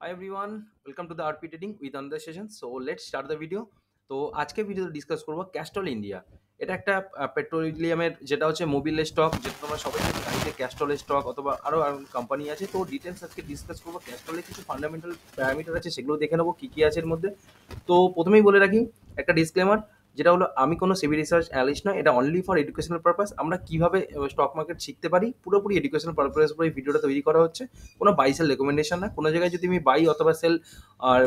Hi everyone, welcome to the RP Trading with another session. So let's start the video. তো আজকে ভিডিওতে discuss করব castle India. এটা একটা পেট্রোলিয়ামের যেটা হচ্ছে মোবিল স্টক, যেটা তোমরা সবাই জানো যে ক্যাস্টল স্টক অথবা আরও কোম্পানি আছে। তো ডিটেলস আজকে ডিসকাস করবো। ক্যাস্টলের কিছু ফান্ডামেন্টাল প্যারামিটার আছে, সেগুলো দেখে নেবো কী কী আছে এর মধ্যে। তো প্রথমেই বলে রাখি একটা ডিসক্লেমার, যেটা হলো আমি কোনো সেবি রিসার্চ অ্যানালিস্ট নয়, এটা অনলি ফর এডুকেশনাল পারপাস। আমরা কিভাবে স্টক মার্কেট শিখতে পারি পুরোপুরি এডুকেশনাল পারপাস উপরে এই ভিডিওটা তৈরি করা হচ্ছে। কোনো বাই সেল রেকমেন্ডেশন না। কোনো জায়গায় যদি আমি বাই অথবা সেল আর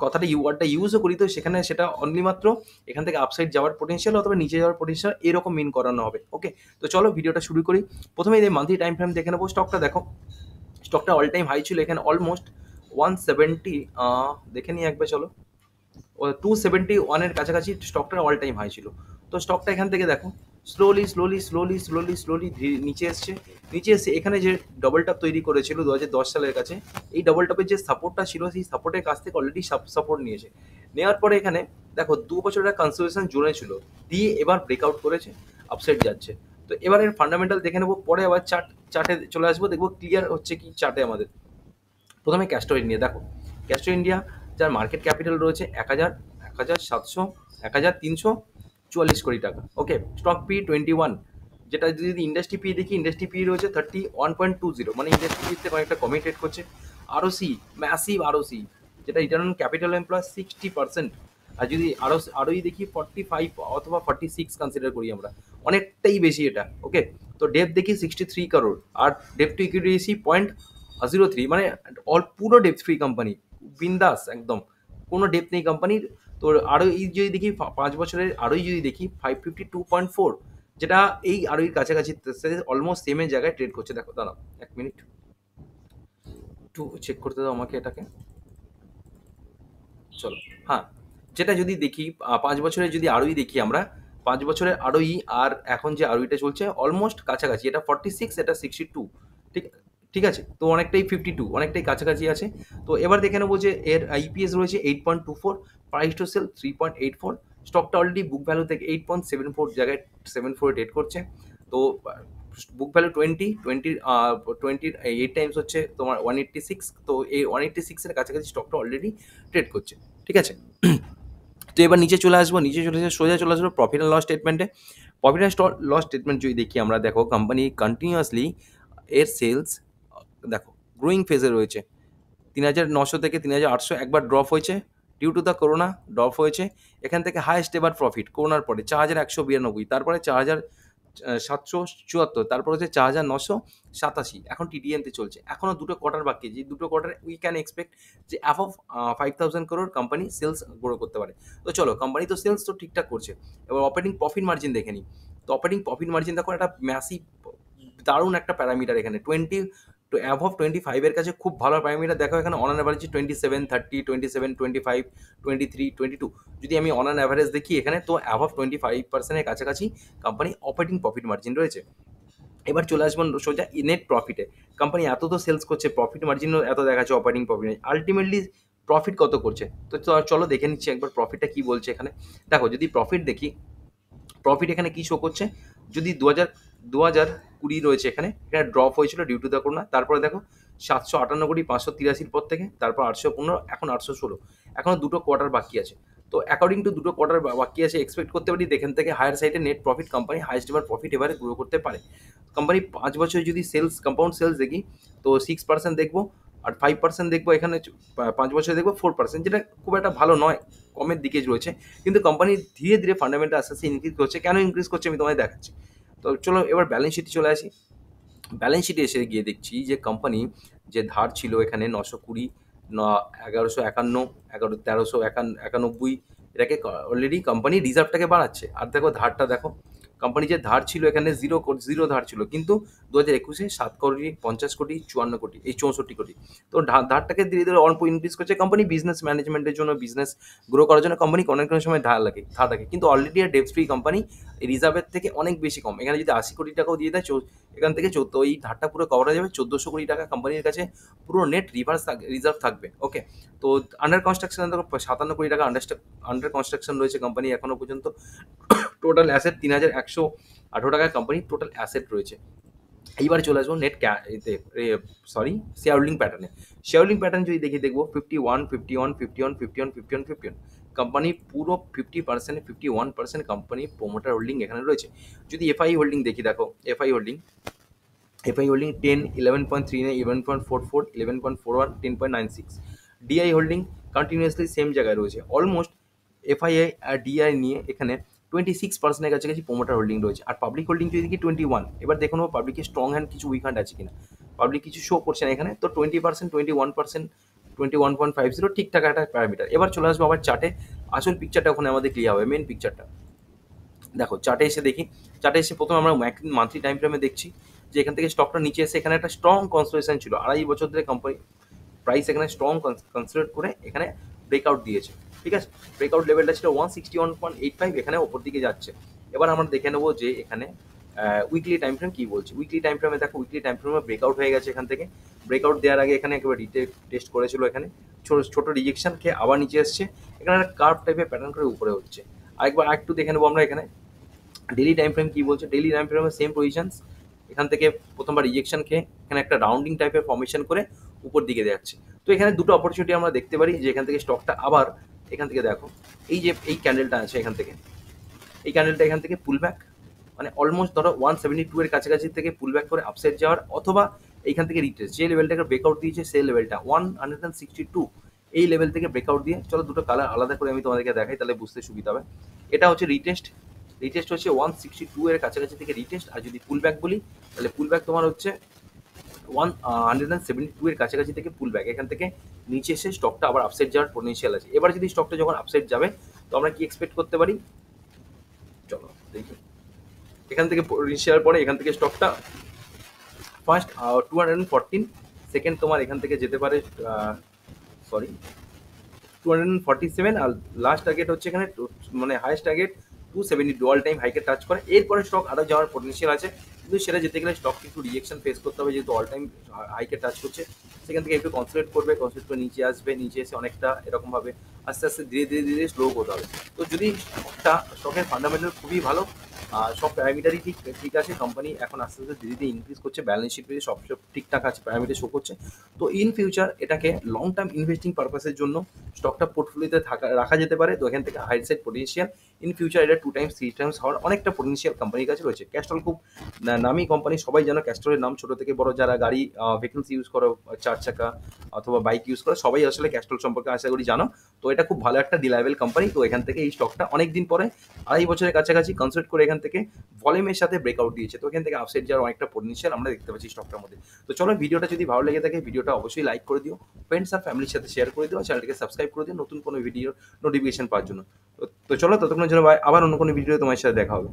কথাটা ওয়ার্ডটা ইউজও করি, তো সেখানে সেটা অনলি মাত্র এখান থেকে আপসাইড যাওয়ার পোটেনশিয়াল অথবা নিচে যাওয়ার পোটেনশিয়াল এরকম মিন করানো হবে। ওকে, তো চলো ভিডিওটা শুরু করি। প্রথমে এই মান্থলি টাইম ফ্রেম দেখে নেবো। স্টকটা দেখো, স্টকটা অল টাইম হাই ছিল এখানে অলমোস্ট 170, দেখে নিই একবার চলো। 271-এর কাছাকাছি স্টকটা অল টাইম হাই ছিল। তো স্টকটা এখান থেকে দেখো slowly slowly slowly slowly slowly নিচে এসছে। নিচে এসে এখানে যে ডবল টপ তৈরি করেছিল 2010 সালের কাছে, এই ডবল টপের যে সাপোর্টটা ছিল সেই সাপোর্টের কাছ থেকে অলরেডি সাপোর্ট নিয়েছে। নেওয়ার পরে এখানে দেখো 2 বছরের কনসোলিডেশন জোনে ছিল, দিয়ে এবার ব্রেকআউট করেছে, আপসাইড যাচ্ছে। তো এবার এর ফান্ডামেন্টাল দেখে নেবো, পরে আবার চার্টে চলে আসবো, দেখবো ক্লিয়ার হচ্ছে কি চার্টে আমাদের। প্রথমে ক্যাস্টর ইন্ডিয়া দেখো, ক্যাস্টর ইন্ডিয়া যার মার্কেট ক্যাপিটাল রয়েছে 1,344 কোটি টাকা। ওকে, স্টক পি 21, যেটা যদি ইন্ডাস্ট্রি পি দেখি, ইন্ডাস্ট্রি পি রয়েছে 31.20, মানে ইন্ডাস্ট্রি পিতে অনেকটা কমে ট্রেড করছে। আরওসি ম্যাসিভ আরওসি, যেটা রিটার্ন অন ক্যাপিটাল এমপ্লয় 60%। আর যদি আরোই দেখি 45 অথবা 46 কনসিডার করি আমরা, অনেকটাই বেশি এটা। ওকে, তো ডেপ দেখি 63 crore, আর ডেপ টু ইকুইটি রেসি 0.03, মানে পুরো ডেপ ফ্রি কোম্পানি, বিন্দাস একদম, কোনো ডেপ নেই কোম্পানির। তো আরও এই যদি দেখি 5 বছরের আরোই যদি দেখি 552.4, যেটা এই আরোই কাছাকাছি অলমোস্ট সেমের জায়গায় ট্রেড করছে। দেখো দাঁড়াও 1 মিনিট, একটু চেক করতে দাও আমাকে এটাকে। চলো, হ্যাঁ, যেটা যদি দেখি 5 বছরে যদি আরোই দেখি আমরা, 5 বছরের আরোই আর এখন যে আরোইটা চলছে অলমোস্ট কাছাকাছি, এটা 46, এটা 62। ঠিক, ঠিক আছে, তো অনেকটাই 52, অনেকটাই কাছাকাছি আছে। তো এবার দেখে নেবো যে এর ইপিএস রয়েছে 8.24, প্রাইস টু সেল 3.84। স্টকটা অলরেডি বুক ভ্যালু থেকে 8.74 জায়গায় 74 রেট করছে। তো বুক ভ্যালু 8 টাইমস হচ্ছে তোমার 186। তো এই 186-এর কাছাকাছি স্টকটা অলরেডি ট্রেড করছে। ঠিক আছে, তো এবার নিচে চলে আসবো, নিচে চলে এসে সোজা চলে আসবো প্রফিট অ্যান্ড লস স্টেটমেন্টে। প্রফিট অ্যান্ড লস স্টেটমেন্ট যদি দেখি আমরা, দেখো কোম্পানি কন্টিনিউয়াসলি এর সেলস দেখো গ্রোয়িং ফেজে রয়েছে। 3,900 থেকে 3,800 একবার ড্রপ হয়েছে, due to the corona drop হয়েছে। এখান থেকে হাইয়েস্ট এবার প্রফিট করোনার পরে 4,192, তারপরে 4,774, তারপর হচ্ছে 4,987। এখন টিডিএমতে চলছে, এখনও দুটো কোয়ার্টার বাকি। যে দুটো কোয়ার্টার উই ক্যান এক্সপেক্ট যে above 5,000 crore company sales grow করতে পারে। তো চলো, কোম্পানি তো সেলস তো ঠিকঠাক করছে, এবার অপারেটিং প্রফিট মার্জিন দেখে নিই। তো অপারেটিং প্রফিট মার্জিন দেখো, একটা ম্যাসিভ দারুণ একটা প্যারামিটার এখানে 20 তো অ্যাভভ 25-এর কাছে খুব ভালো প্যারামিটার দেখো। এখানে অন অ্যাভারেজ 27, 30, 27, 25, 23, 22। যদি আমি অন অ্যাভারেজ দেখি এখানে, তো অ্যাভভ 25%-এর কাছাকাছি কোম্পানি অপারেটিং প্রফিট মার্জিন রয়েছে। এবার চলে আসবেন সোজা নেট প্রফিটে। কোম্পানি এত তো সেলস করছে, প্রফিট মার্জিনও এত দেখাচ্ছে, অপারেটিং প্রফিট আলটিমেটলি প্রফিট কত করছে। তো চলো দেখে নিচ্ছি একবার প্রফিটটা কি বলছে এখানে। দেখো যদি প্রফিট দেখি, প্রফিট এখানে কি শো করছে, যদি 2020 রয়েছে এখানে, এখানে ড্রপ হয়েছিল ডিউ টু দ্য করোনা। তারপরে দেখো 758 কোটি 583-র পর থেকে, তারপর 815, এখন 816। এখনও দুটো কোয়ার্টার বাকি আছে। তো অ্যাকর্ডিং টু দুটো কোয়ার্টার বাকি আছে, এক্সপেক্ট করতে পারি এখান থেকে হায়ার সাইডে নেট প্রফিট কোম্পানি হাইস্ট এবার প্রফিট এবারে গ্রো করতে পারে। কোম্পানি 5 বছর যদি সেলস কম্পাউন্ড সেলস দেখি, তো 6% দেখবো, আর 5% দেখবো এখানে। 5 বছরে দেখবো 4%, যেটা খুব একটা ভালো নয়, কমের দিকে রয়েছে। কিন্তু কোম্পানি ধীরে ধীরে ফান্ডামেন্টাল আস্তে আস্তে ইনক্রিজ করছে। কেন ইনক্রিজ করছে আমি তোমায় দেখাচ্ছি। তো চলো এবার ব্যালেন্স শিটে চলে আসি। ব্যালেন্স শিটে এসে গিয়ে দেখছি যে কোম্পানি যে ধার ছিল এখানে 920, 1,151, 1,391, এটাকে অলরেডি কোম্পানি রিজার্ভটাকে বাড়াচ্ছে। আর দেখো ধারটা দেখো, কোম্পানি যে ধার ছিল এখানে জিরো জিরো ধার ছিল, কিন্তু 2021-এ 7,50,50,, 54 কোটি, এই 64 কোটি। তো ধারটাকে ধীরে ধীরে অল্প ইনক্রিজ করছে কোম্পানি বিজনেস ম্যানেজমেন্টের জন্য, বিজনেস গ্রো করার জন্য। কোম্পানিকে অনেক সময় ধার থাকে, কিন্তু অলরেডি আর ডেপ ফ্রি কোম্পানি, রিজার্ভের থেকে অনেক বেশি কম। এখানে যদি 80 কোটি টাকাও দিয়ে দেয়, এখান থেকে তো এই ধারটা পুরো কভার হয়ে যাবে। 1,400 কোটি টাকা কোম্পানির কাছে পুরো নেট রিজার্ভ থাকবে। ওকে, তো আন্ডার কনস্ট্রাকশন দেখো 57 কোটি টাকা আন্ডার কনস্ট্রাকশন রয়েছে কোম্পানি এখনো পর্যন্ত। টোটাল অ্যাসেট 3,118 টাকায় কোম্পানির টোটাল অ্যাসেট রয়েছে। এইবার চলে আসবো নেট এতে সরি শেয়ার হোল্ডিং প্যাটার্নে। শেয়ার হোল্ডিং প্যাটার্ন যদি দেখবো 51, 51, 51, 51, 51, 51 কোম্পানি পুরো 50%, 51% কোম্পানি প্রোমোটার হোল্ডিং এখানে রয়েছে। যদি এফআই হোল্ডিং দেখি, দেখো FI holding 10, 11.39, 11.44, 11.41, 10.96। DI holding continuously same জায়গায় রয়েছে, অলমোস্ট এফআইআই আর ডিআই নিয়ে এখানে 26%-এর কাছাকাছি প্রোমোটার হোল্ডিং রয়েছে। আর পাবলিক হোল্ডিং যদি দেখি 21। এবার দেখুন পাবলিকের স্ট্রং হ্যান্ড কিছু উইক হ্যান্ড আছে কিনা, পাবলিক কিছু শো করছে না এখানে, তো 20%, 21%, 21.50 ঠিকঠাক একটা প্যারামিটার। এবার চলে আসবো আবার চার্টে, আসল পিকচারটা ওখানে আমাদের ক্লিয়ার হবে, মেন পিকচারটা। দেখো চার্টে এসে দেখি, চার্টে এসে প্রথমে আমরা মান্থলি টাইম ফ্রেমে দেখছি যে এখান থেকে স্টকটা নিচে এসে এখানে একটা স্ট্রং কনসোলিডেশন ছিল, 2.5 বছর ধরে কোম্পানি প্রাইস এখানে স্ট্রং কনসিডার করে এখানে ব্রেকআউট দিয়েছে। ঠিক আছে, ব্রেকআউট লেভেলটা ছিল 161.85, এখানে ওপর দিকে যাচ্ছে। এবার আমরা দেখে নেবো যে এখানে উইকলি টাইম ফ্রেম কি বলছে। উইকলি টাইম ফ্রেমে দেখো, উইকলি টাইম ফ্রেমে ব্রেকআউট হয়ে গেছে এখান থেকে। ব্রেকআউট দেওয়ার আগে এখানে একবার টেস্ট করেছিল, এখানে ছোট রিজেকশন খেয়ে আবার নিচে এসছে, এখানে একটা কার্ভ টাইপের প্যাটার্ন করে উপরে হচ্ছে। আরেকবার আরেকটু দেখে নেবো আমরা এখানে ডেলি টাইম ফ্রেম কি বলছে। ডেলি টাইম ফ্রেমে সেম পজিশনস, এখান থেকে প্রথমবার রিজেকশন খেয়ে এখানে একটা রাউন্ডিং টাইপের ফর্মেশন করে উপর দিকে যাচ্ছে। তো এখানে দুটো অপরচুনিটি আমরা দেখতে পারি যে এখান থেকে স্টকটা আবার এখান থেকে দেখো, এই যে এই ক্যান্ডেলটা আছে এখান থেকে, এই ক্যান্ডেলটা এখান থেকে পুল ব্যাক, মানে অলমোস্ট ধরো 172 এর কাছাকাছি থেকে পুল ব্যাক করে আপসাইড যাওয়ার, অথবা এইখান থেকে রিটেস্ট, যে লেভেলটাকে ব্রেকআউট দিয়েছে সেই লেভেলটা 162, এই লেভেল থেকে ব্রেকআউট দিয়ে, চলো দুটো কালার আলাদা করে আমি তোমাদেরকে দেখাই তাহলে বুঝতে সুবিধা হবে। এটা হচ্ছে রিটেস্ট, রিটেস্ট হচ্ছে 162 এর কাছাকাছি থেকে রিটেস্ট। আর যদি পুল ব্যাক বলি তাহলে পুল ব্যাক তোমার হচ্ছে 172 এর কাছাকাছি থেকে পুল ব্যাক, এখান থেকে নিচে এসে স্টকটা আবার আপসাইড যাওয়ার পটেনশিয়াল আছে। এবার যদি স্টকটা যখন আপসাইড যাবে তো আমরা কি এক্সপেক্ট করতে পারি, চলো দেখি। এখান থেকে পটেনশিয়াল পরে এখান থেকে স্টকটা ফার্স্ট 214, সেকেন্ড তোমার এখান থেকে যেতে পারে সরি 247, আর লাস্ট টার্গেট হচ্ছে এখানে মানে হাইস্ট টার্গেট 270, অল টাইম হাইকে টাচ করে। এরপরে স্টক আরও যাওয়ার পটেনশিয়াল আছে, কিন্তু সেটা যেতে গেলে স্টককে একটু রিজেকশন ফেস করতে হবে, যেহেতু অল টাইম হাইকে টাচ করছে। সেখান থেকে একটু কনসেন্ট্রেট করবে, কনসেন্ট্রেট করে নিচে আসবে, নিচে এসে অনেকটা এরকমভাবে আস্তে আস্তে ধীরে ধীরে ধীরে স্লো করতে হবে। তো যদি স্টকের ফান্ডামেন্টাল খুবই ভালো, সব প্যারামিটারই ঠিক আছে, কোম্পানি এখন আস্তে আস্তে ধীরে ধীরে ইনক্রিজ করছে, ব্যালেন্স শিট পেয়ে সব ঠিকঠাক আছে, প্যারামিটার শো করছে। তো ইন ফিউচার এটাকে লং টার্ম ইনভেস্টিং পারপাসের জন্য স্টকটা পোর্টফোলিওতে রাখা যেতে পারে। তো এখান থেকে high side potential, in future এটা 2 টাইমস 3 টাইমস হওয়ার অনেকটা পটেনশিয়াল কোম্পানির কাছে রয়েছে। ক্যাস্ট্রল খুব নামি কোম্পানি, সবাই জানো ক্যাস্ট্রলের নাম, ছোট থেকে বড় যারা গাড়ি ভেহিকলস ইউজ করো, 4 চাকা অথবা বাইক ইউজ করো, সবাই আসলে ক্যাস্ট্রল সম্পর্কে আশা করি জানো। তো এটা খুব ভালো একটা রিলায়েবল কোম্পানি। তো এখান থেকে এই স্টকটা অনেকদিন পরে 2.5 বছরের কাছাকাছি কনসিডার করে এখান থেকে ভলিউমের সাথে ব্রেকআউট দিয়েছে। তো এখান থেকে আপসাইড যাওয়ার অনেকটা পটেনশিয়াল আমরা দেখতে পাচ্ছি স্টকটার মধ্যে। তো চলো, ভিডিওটা যদি ভালো লেগে থাকে ভিডিওটা অবশ্যই লাইক করে দিও, ফ্রেন্ডস আর ফ্যামিলির সাথে শেয়ার করে দিও, চ্যানেলটিকে সাবস্ক্রাইব করে দিও নতুন কোনো ভিডিওর নোটিফিকেশন পাওয়ার জন্য। তো চলো, ততক্ষণের জন্য আবার অন্য কোনো ভিডিও তোমার সাথে দেখা হবে।